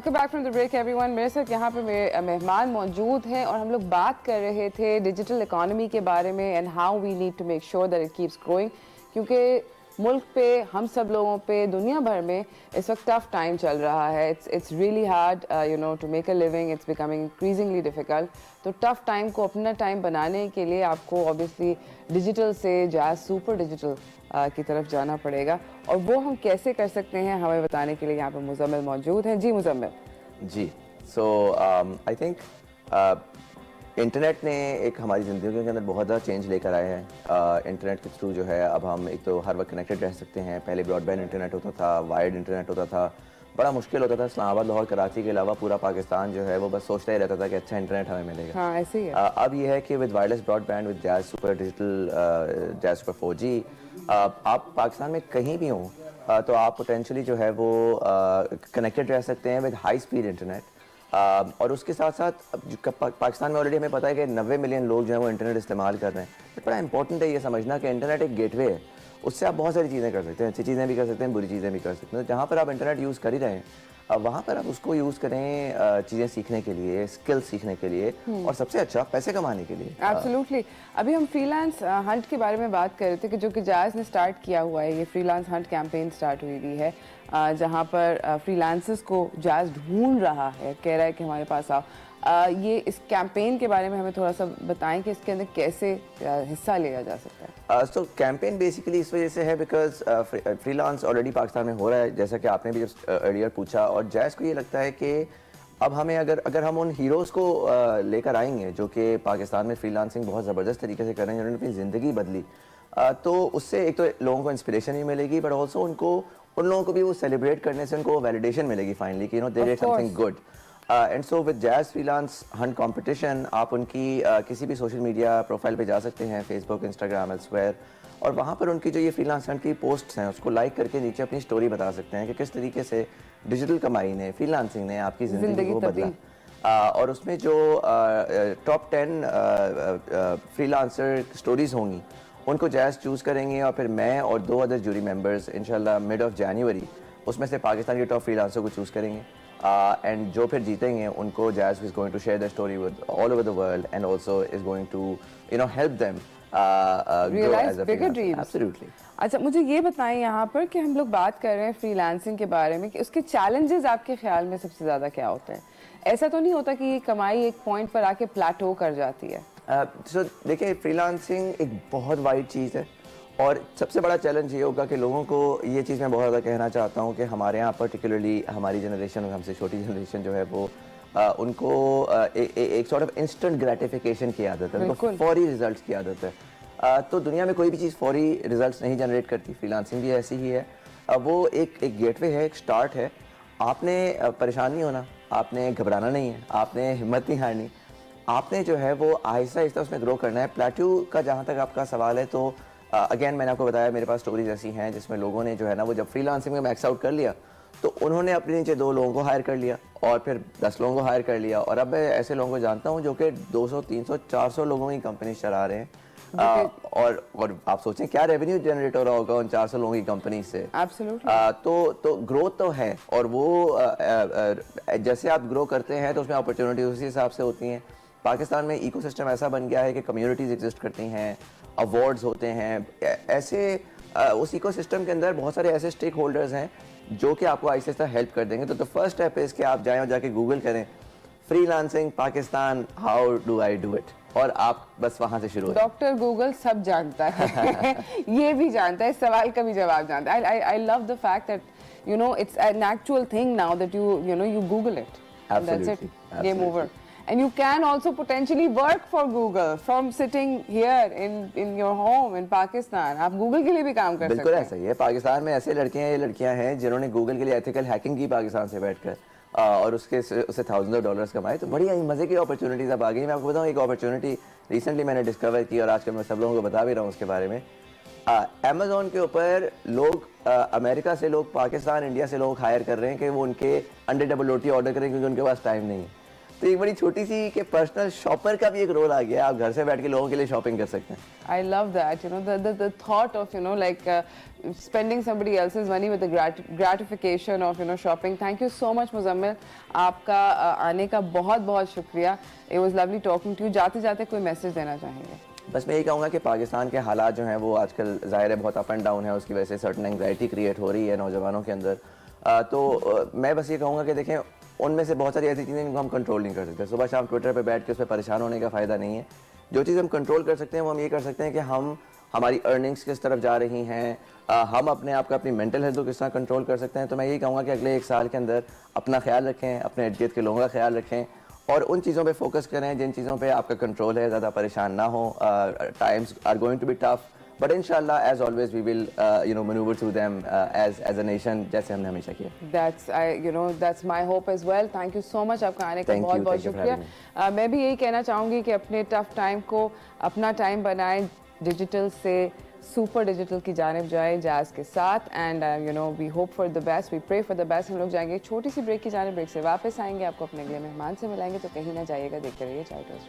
Welcome back from the break everyone. मेरे साथ यहाँ पे मेरे मेहमान मौजूद हैं और हम लोग बात कर रहे थे डिजिटल इकोनॉमी के बारे में and how we need to make sure that it keeps growing, क्योंकि मुल्क पे, हम सब लोगों पे, दुनिया भर में इस वक्त टफ टाइम चल रहा है। It's really hard to make a living, it's becoming increasingly difficult. तो टफ टाइम को अपना टाइम बनाने के लिए आपको ऑब्वियसली डिजिटल से जैज़ सुपर डिजिटल की तरफ जाना पड़ेगा, और वो हम कैसे कर सकते हैं हमें बताने के लिए यहाँ पे मुज़म्मिल मौजूद हैं। जी मुज़म्मिल। जी, सो आई थिंक इंटरनेट ने एक हमारी ज़िंदगी के अंदर बहुत ज़्यादा चेंज लेकर आए हैं। इंटरनेट के थ्रू जो है अब हम एक तो हर वक्त कनेक्टेड रह सकते हैं। पहले ब्रॉडबैंड इंटरनेट होता था, वायर्ड इंटरनेट होता था, बड़ा मुश्किल होता था। इस्लामाबाद, लाहौर, कराची के अलावा पूरा पाकिस्तान जो है वो बस सोचता ही रहता था कि अच्छा इंटरनेट हमें मिलेगा। हाँ, ऐसे ही है। अब ये है कि with wireless broadband, with jazz super digital, jazz super 4G, आप पाकिस्तान में कहीं भी हों तो आप पोटेंशली जो है वो कनेक्टेड रह सकते हैं विद हाई स्पीड इंटरनेट। और उसके साथ साथ पाकिस्तान में ऑलरेडी हमें पता है कि 90 मिलियन लोग जो हैं वो इंटरनेट इस्तेमाल कर रहे हैं। तो बड़ा इंपॉर्टेंट है ये समझना कि इंटरनेट एक गेटवे है, उससे आप बहुत सारी चीज़ें कर सकते हैं। अच्छी चीज़ें भी कर सकते हैं, बुरी चीज़ें भी कर सकते हैं। तो जहाँ पर आप इंटरनेट यूज़ कर ही रहे हैं, वहाँ पर आप उसको यूज़ करें चीज़ें सीखने के लिए, स्किल सीखने के लिए, और सबसे अच्छा पैसे कमाने के लिए। एब्सोल्युटली। अभी हम फ्रीलांस हंट के बारे में बात कर रहे थे कि जो कि जैज़ ने स्टार्ट किया हुआ है। ये फ्रीलांस हंट कैंपेन स्टार्ट हुई हुई है जहाँ पर फ्रीलांसर्स को जैज़ ढूंढ रहा है, कह रहा है कि हमारे पास आओ। ये इस कैंपेन के बारे में हमें थोड़ा सा बताएं कि इसके अंदर कैसे हिस्सा लिया जा सकता है। तो कैंपेन बेसिकली इस वजह से है बिकॉज फ्रीलांस ऑलरेडी पाकिस्तान में हो रहा है, जैसा कि आपने भी जब अर्लियर पूछा। और जैज़ को ये लगता है कि अब हमें अगर हम उन हीरोज़ को लेकर आएंगे जो कि पाकिस्तान में फ्रीलांसिंग बहुत ज़बरदस्त तरीके से कर रहे हैं, जिन्होंने अपनी ज़िंदगी बदली, तो उससे एक तो लोगों को इंस्पिरेशन भी मिलेगी, बट ऑल्सो उन लोगों को भी वो सेलिब्रेट करने से उनको वैलिडेशन मिलेगी फाइनली कि they did something good. And so with jazz freelance Hunt competition, आप उनकी किसी भी सोशल मीडिया प्रोफाइल पे जा सकते हैं, फेसबुक, इंस्टाग्राम, एल्सवेयर, और वहाँ पर उनकी जो ये फ्रीलांस हंट की पोस्ट्स हैं उसको लाइक करके नीचे अपनी स्टोरी बता सकते हैं कि किस तरीके से डिजिटल कमाई ने, फ्रीलांसिंग ने आपकी ज़िंदगी को बदला। और उसमें जो टॉप 10 फ्रीलांसर स्टोरीज़ होंगी उनको जैज़ चूज़ करेंगे, और फिर मैं और 2 अदर जूरी मेंबर्स इंशाल्लाह मिड ऑफ जनवरी उसमें से पाकिस्तान के टॉप फ्रीलांसर को चूज़ करेंगे। एंड जो फिर जीतेंगे उनको Jazz is going to share the story with all over the world, and also is going to help them realise bigger dreams. Absolutely. अच्छा, मुझे ये बताएं यहाँ पर कि हम लोग बात कर रहे हैं फ्रीलांसिंग के बारे में, कि उसके चैलेंजेस आपके ख्याल में सबसे ज़्यादा क्या होते हैं? ऐसा तो नहीं होता कि ये कमाई एक पॉइंट पर आके प्लेटो कर जाती है? सो देखिए, फ्रीलांसिंग एक बहुत वाइड चीज़ है, और सबसे बड़ा चैलेंज ये होगा कि लोगों को ये चीज़ मैं बहुत ज़्यादा कहना चाहता हूँ कि हमारे यहाँ पर्टिकुलरली हमारी जनरेशन और हमसे छोटी जनरेशन जो है वो उनको एक सॉर्ट ऑफ इंस्टेंट ग्रेटिफिकेशन की आदत है, उनको फौरी रिजल्ट्स की आदत है। तो दुनिया में कोई भी चीज़ फौरी रिजल्ट्स नहीं जनरेट करती, फ्रीलांसिंग भी ऐसी ही है। वो एक गेटवे है, एक स्टार्ट है। आपने परेशान नहीं होना, आपने घबराना नहीं है, आपने हिम्मत नहीं हारनी, आपने जो है वो आहिस्ता आहिस्ता उसमें ग्रो करना है। प्लेट्यू का जहाँ तक आपका सवाल है, तो अगेन मैंने आपको बताया मेरे पास स्टोरीज ऐसी हैं जिसमें लोगों ने जो है ना वो जब फ्रीलांसिंग में मैक्स आउट कर लिया तो उन्होंने अपने नीचे 2 लोगों को हायर कर लिया, और फिर 10 लोगों को हायर कर लिया, और अब मैं ऐसे लोगों को जानता हूँ जो कि 200, 300, 400 लोगों की कंपनी चला रहे हैं। और आप सोचें क्या रेवेन्यू जनरेट हो रहा होगा उन 400 लोगों की कंपनी से। तो ग्रोथ तो है, और वो जैसे आप ग्रो करते हैं तो उसमें अपॉर्चुनिटी उसी हिसाब से होती हैं। पाकिस्तान में इकोसिस्टम ऐसा बन गया है कि कम्युनिटीज़ एग्जिस्ट करती हैं, अवार्ड्स होते हैं, ऐसे उस इकोसिस्टम के अंदर बहुत सारे ऐसे स्टेक होल्डर्स हैं जो कि आपको आहिस्ता आहिस्ता हेल्प कर देंगे। तो फर्स्ट स्टेप है इसके, आप जाएं और जाके गूगल करें freelancing Pakistan, how do I do it, और आप बस वहां से शुरू हो। डॉक्टर गूगल सब जानता है ये भी जानता है, सवाल का भी जवाब जानता है। I love the fact that it's an actual thing now that you Google it. That's it. Game over. And you can also potentially work for Google from sitting here in your home in Pakistan. आप Google के लिए भी काम कर सकते हैं। बिल्कुल ऐसा ही है। पाकिस्तान में ऐसे लड़कियां हैं जिन्होंने गूगल के लिए एथिकल हैकिंग की पाकिस्तान से बैठकर, और उससे $1000 of dollars कमाए। तो बड़ी मजे की अपॉर्चुनिटीज अब आ गई। मैं आपको बताऊँ, एक अपॉर्चुनिटी रिसेंटली मैंने डिस्कवर की, और आजकल मैं सब लोगों को बता भी रहा हूँ उसके बारे में। अमेज़ॉन के ऊपर लोग अमेरिका से लोग पाकिस्तान, इंडिया से लोग हायर कर रहे हैं कि वो उनके अंडे डबल रोटी ऑर्डर करें, क्योंकि उनके पास टाइम नहीं है। तो एक बड़ी छोटी सी कि पर्सनल शॉपर का भी एक रोल आ गया, आप घर से बैठ के लोगों के लिए शॉपिंग कर सकते हैं। I love that, you know, the thought of, you know, like spending somebody else's money with the gratification of, you know, shopping. Thank you so much, Muzammil. आपका आने का बहुत बहुत शुक्रिया. It was lovely talking to you. जाते जाते कोई message देना चाहेंगे? बस मैं यही कहूँगा कि पाकिस्तान के हालात जो हैं वो आजकल ज़ाहिर है बहुत अप एंड डाउन है, उसकी वजह से सर्टन एंग्जाइटी क्रिएट हो रही है नौजवानों के अंदर। मैं बस ये कहूँगा कि देखें, उनमें से बहुत सारी ऐसी चीज़ें जिनको हम कंट्रोल नहीं कर सकते। सुबह शाम ट्विटर पे बैठ के उस पर परेशान होने का फ़ायदा नहीं है। जो चीज़ हम कंट्रोल कर सकते हैं वो हम ये कर सकते हैं कि हम हमारी अर्निंग्स किस तरफ जा रही हैं, हम अपने आप को अपनी मेंटल हेल्थ को किस तरह कंट्रोल कर सकते हैं। तो मैं यही कहूँगा कि अगले 1 साल के अंदर अपना ख्याल रखें, अपने इर्द गिर्द के लोगों का ख्याल रखें और उन चीज़ों पे फोकस करें जिन चीज़ों पे आपका कंट्रोल है, ज़्यादा परेशान ना हो। Times are going to be tough, but इंशाल्लाह as always we will manoeuvre through them as a nation, जैसे हमने हमेशा किया। That's my hope as well. Thank you so much. आपका आने का Thank you, बहुत बहुत thank you for शुक्रिया। मैं भी यही कहना चाहूँगी कि अपने टफ टाइम को अपना टाइम बनाएं, डिजिटल से सुपर डिजिटल की जानिब जाए जैज़ के साथ। And we hope for the best, we pray for the best. हम लोग जाएंगे एक छोटी सी ब्रेक की जानिब, ब्रेक से वापस आएंगे, आपको अपने अगले मेहमान से मिलाएंगे, तो कहीं ना जाइएगा, देखते रहिए चाय टोस्ट।